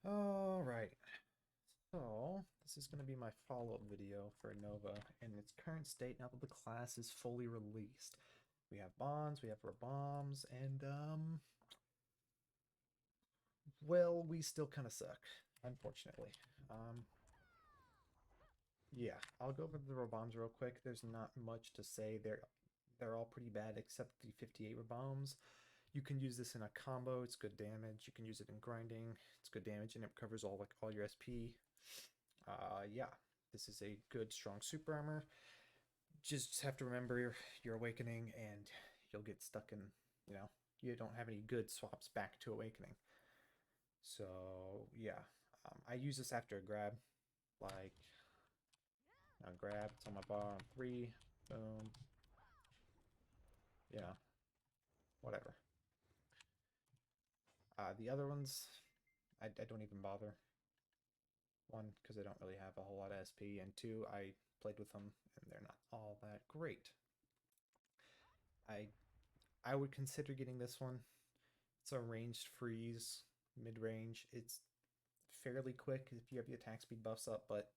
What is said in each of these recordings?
Alright, so this is going to be my follow-up video for Nova in its current state now that the class is fully released. We have bonds, we have bombs, and well, we still kind of suck, unfortunately. Um, yeah, I'll go over the bombs real quick. There's not much to say. They're all pretty bad except the 58 bombs. You can use this in a combo. It's good damage. You can use it in grinding. It's good damage, and it covers all your SP. Yeah, this is a good strong super armor. Just have to remember your awakening, and you'll get stuck in. You know, you don't have any good swaps back to awakening. So yeah, I use this after a grab. Like, grab. It's on my bar on 3. Boom. You know, whatever. The other ones, I don't even bother. One, because I don't really have a whole lot of SP, and two, I played with them and they're not all that great. I I would consider getting this one. It's a ranged freeze, mid range. It's fairly quick if you have the attack speed buffs up, but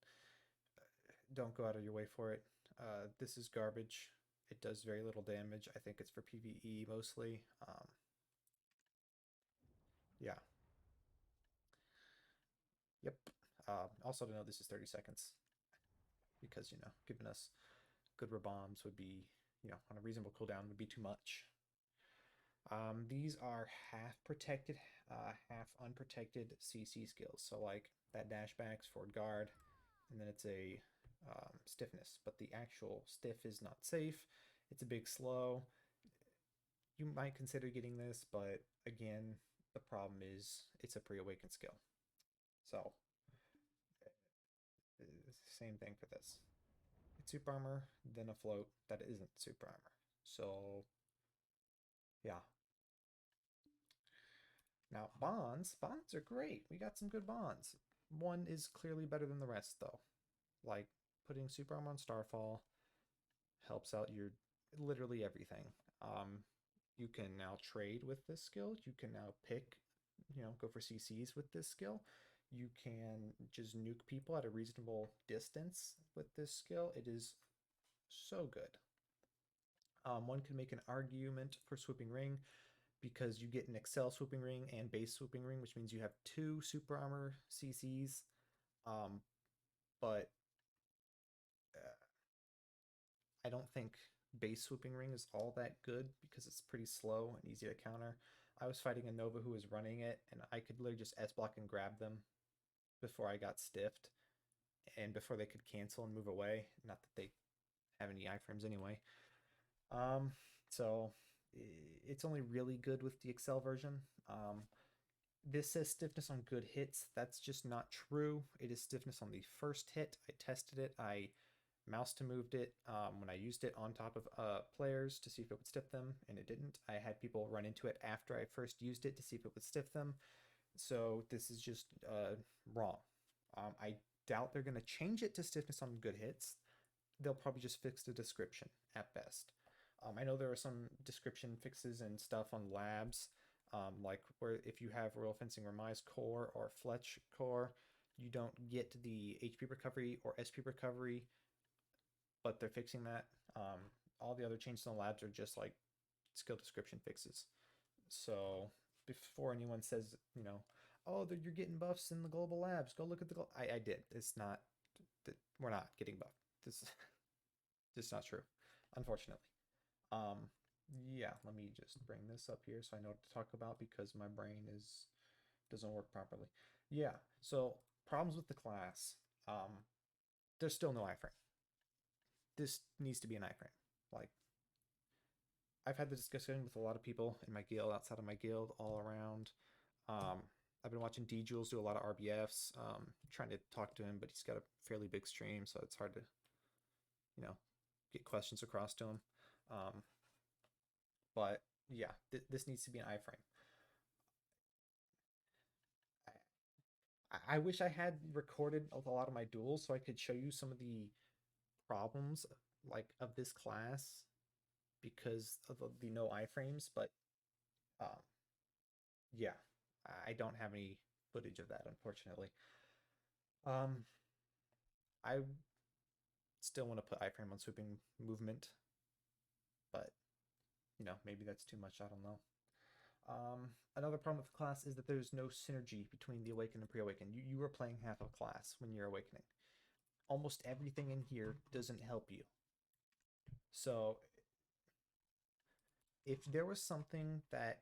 don't go out of your way for it. This is garbage. It does very little damage. I think it's for PvE mostly. Yeah. Yep. Also to know this is 30 seconds because, giving us good bombs would be, on a reasonable cooldown would be too much. These are half protected, half unprotected CC skills. So like that dashback's forward guard, and then it's a stiffness. But the actual stiff is not safe. It's a big slow. You might consider getting this, but again, the problem is it's a pre-awakened skill. So same thing for this. It's super armor, then a float that isn't super armor. So yeah. Now bonds are great. We got some good bonds. One is clearly better than the rest though. Like putting super armor on Starfall helps out your literally everything. You can now trade with this skill. You can now pick, go for CCs with this skill. You can just nuke people at a reasonable distance with this skill. It is so good. One can make an argument for Swooping Ring because you get an accel Swooping Ring and base Swooping Ring, which means you have two super armor CCs. Um, but I don't think base Swooping Ring is all that good because it's pretty slow and easy to counter. I was fighting a Nova who was running it, and I could literally just S block and grab them before I got stiffed and before they could cancel and move away. Not that they have any iframes anyway. Um, so it's only really good with the accel version. This says stiffness on good hits. That's just not true. It is stiffness on the first hit. I tested it. I mouse to moved it when I used it on top of players to see if it would stiff them, and it didn't. I had people run into it after I first used it to see if it would stiff them. So this is just wrong. I doubt they're going to change it to stiffness on good hits. They'll probably just fix the description at best. I know there are some description fixes and stuff on labs, like where if you have Royal Fencing Remise core or Fletch core, you don't get the HP recovery or SP recovery, but they're fixing that. All the other changes in the labs are just like skill description fixes. So before anyone says, oh, you're getting buffs in the global labs, go look at the. I did. It's not. We're not getting buffed. This is just not true, unfortunately. Um, yeah, let me just bring this up here so I know what to talk about because my brain is doesn't work properly. Yeah, so problems with the class. There's still no iframe. This needs to be an iframe. Like I've had the discussion with a lot of people in my guild, outside of my guild, all around. Um, I've been watching D Jules do a lot of RBFs, trying to talk to him, but he's got a fairly big stream, so it's hard to, get questions across to him. Um, but yeah, this needs to be an iframe. I wish I had recorded a lot of my duels so I could show you some of the problems like of this class because of the no iframes, but um, yeah, I don't have any. footage of that, unfortunately. Um, I still want to put iframe on swooping movement, but you know, maybe that's too much. I don't know. Another problem with the class is that there's no synergy between the awaken and pre-awaken. You are playing half of class when you're awakening. Almost everything in here doesn't help you. So if there was something that,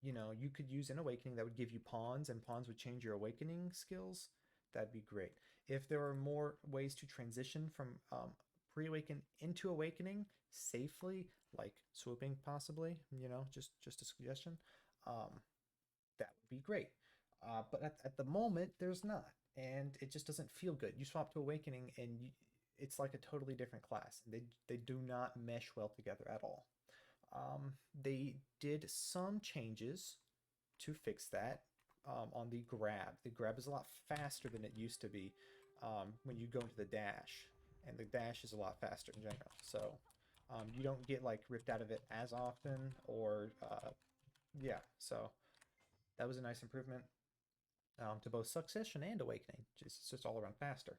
you know, you could use in awakening that would give you pawns and pawns would change your awakening skills, that'd be great. If there are more ways to transition from pre-awaken into awakening safely, like swooping possibly, you know, just a suggestion, um, that would be great. But at the moment, there's not, and it just doesn't feel good. You swap to awakening, and it's like a totally different class. They do not mesh well together at all. They did some changes to fix that on the grab. The grab is a lot faster than it used to be when you go into the dash, and the dash is a lot faster in general. So you don't get like ripped out of it as often, or yeah. So that was a nice improvement to both succession and awakening. It's just all around faster.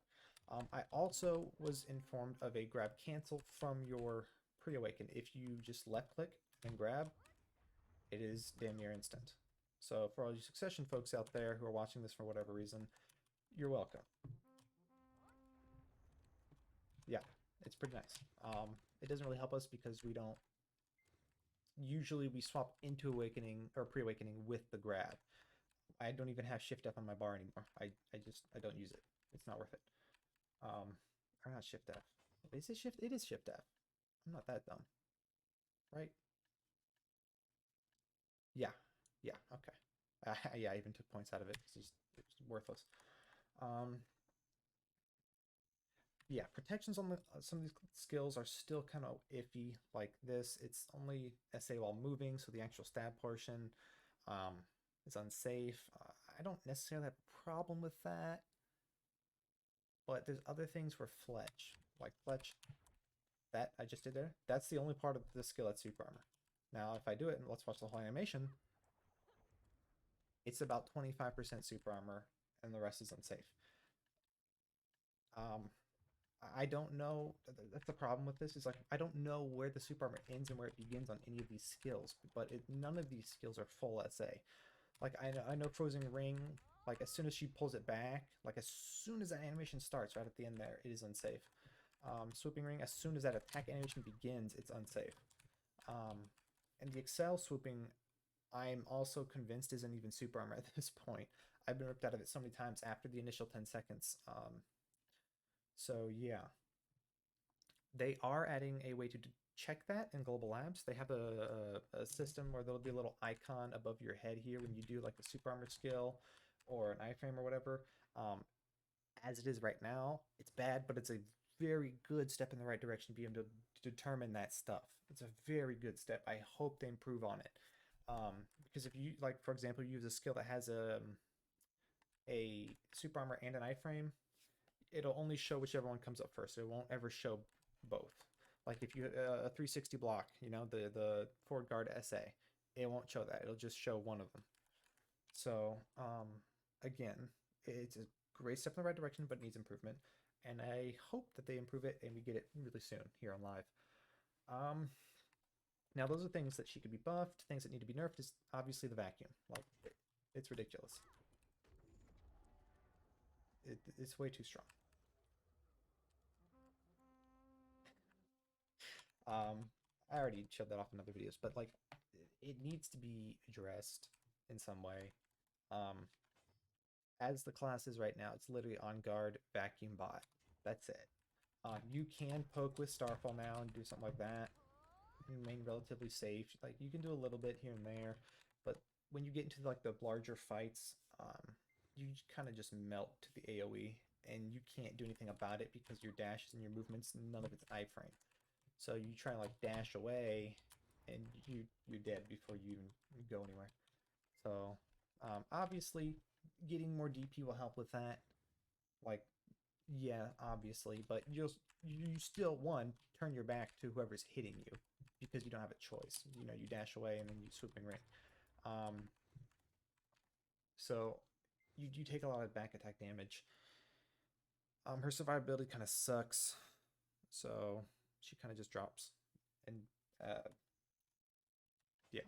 I also was informed of a grab cancel from your pre-awaken. If you just left click and grab, it is damn near instant. So for all you succession folks out there who are watching this for whatever reason, you're welcome. Yeah, it's pretty nice. It doesn't really help us because we don't usually we swap into awakening or pre-awakening with the grab. I don't even have shift F on my bar anymore. I don't use it. It's not worth it. Or not shift F. Is it shift? It is shift F. I'm not that dumb, right? Yeah, yeah, okay. Yeah, I even took points out of it because it's worthless. Um, yeah, protections on some of these skills are still kind of iffy. Like this, it's only SA while moving, so the actual stab portion um, is unsafe. I don't necessarily have a problem with that, but there's other things for Fletch, like Fletch. That I just did there. That's the only part of the skill that's super armor. Now, if I do it, and let's watch the whole animation, it's about 25% super armor, and the rest is unsafe. Um, I don't know. That's the problem with this. Is like I don't know where the super armor ends and where it begins on any of these skills. But none of these skills are full SA. Like I know Frozen Ring. Like as soon as she pulls it back, like as soon as that animation starts, right at the end there, it is unsafe. Swooping Ring, as soon as that attack animation begins, it's unsafe. And the accel swooping, I'm also convinced isn't even super armor at this point. I've been ripped out of it so many times after the initial 10 seconds. So yeah, they are adding a way to check that in Global Labs. They have a system where there'll be a little icon above your head here when you do like a super armor skill or an iframe or whatever. As it is right now, it's bad, but it's a very good step in the right direction to be able to determine that stuff. It's a very good step. I hope they improve on it. Because if you, like, for example, you use a skill that has a super armor and an iframe, it'll only show whichever one comes up first. It won't ever show both. Like if you a 360 block, you know, the forward guard SA, it won't show that. It'll just show one of them. So again, it's a great step in the right direction, but needs improvement. And I hope that they improve it and we get it really soon here on live. Now those are things that she could be buffed. Things that need to be nerfed is obviously the vacuum. Like it's ridiculous. It's way too strong. I already showed that off in other videos, but like it needs to be addressed in some way. As the class is right now, it's literally on guard, vacuum bot. That's it. You can poke with Starfall now and do something like that. Remain relatively safe. Like you can do a little bit here and there, but when you get into like the larger fights, you kind of just melt to the AoE, and you can't do anything about it because your dashes and your movements, none of it's iframe. So you try and like dash away, and you're dead before you even go anywhere. So obviously, getting more DP will help with that. Like, yeah, obviously, but you still one turn your back to whoever's hitting you because you don't have a choice. You know, you dash away and then you swoop and ring. So you take a lot of back attack damage. Her survivability kind of sucks, so she kind of just drops. And uh, yeah,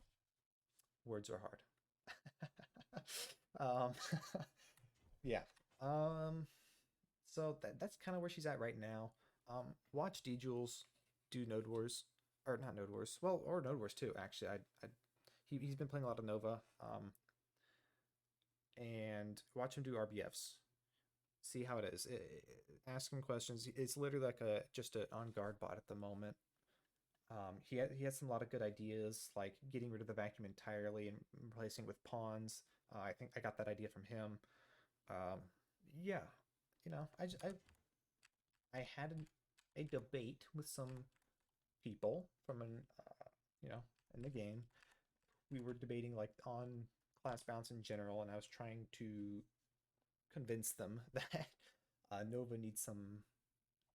words are hard. Yeah. Um, so that's kind of where she's at right now. Watch D Jules do Node Wars, or not Node Wars. Well, or Node Wars too. Actually, he's been playing a lot of Nova. And watch him do RBFs. See how it is. Ask him questions. It's literally like a just an on guard bot at the moment. He has some a lot of good ideas, like getting rid of the vacuum entirely and replacing with pawns. I think I got that idea from him. Um, yeah, you know, I had a debate with some people from an you know, in the game. We were debating like on class balance in general, and I was trying to convince them that Nova needs some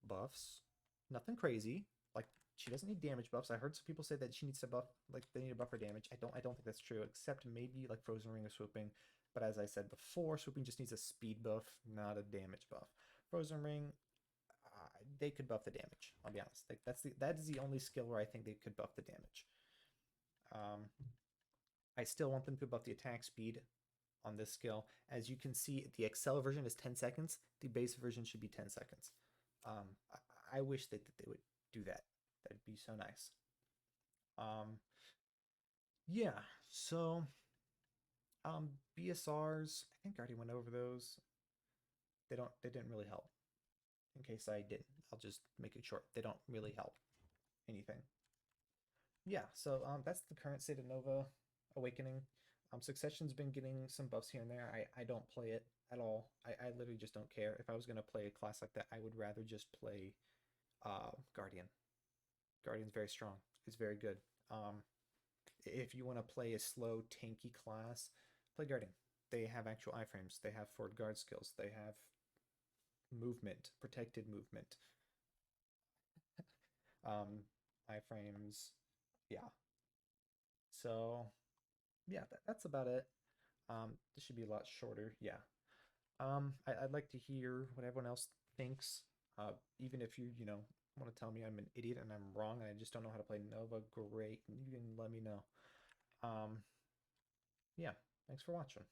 buffs. Nothing crazy. Like she doesn't need damage buffs. I heard some people say that she needs to buff, like they need a buff for damage. I don't think that's true, except maybe like Frozen Ring or Swooping. But as I said before, Swooping just needs a speed buff, not a damage buff. Frozen Ring, they could buff the damage. I'll be honest. Like that is the only skill where I think they could buff the damage. Um, I still want them to buff the attack speed on this skill. As you can see, the accel version is 10 seconds. The base version should be 10 seconds. I wish that they would do that. That'd be so nice. Yeah, so BSRs, I think I already went over those. They didn't really help. In case I didn't, I'll just make it short. They don't really help anything. Yeah, so that's the current state of Nova Awakening. Succession's been getting some buffs here and there. I don't play it at all. I literally just don't care. If I was gonna play a class like that, I would rather just play Guardian. Guardian's very strong. It's very good. If you want to play a slow, tanky class, play Guardian. They have actual iframes. They have forward guard skills. They have movement, protected movement. Iframes. Yeah. So yeah, that's about it. This should be a lot shorter. Yeah. I'd like to hear what everyone else thinks. Even if you know, want to tell me I'm an idiot and I'm wrong and I just don't know how to play Nova, great. You can let me know. Um, yeah, thanks for watching.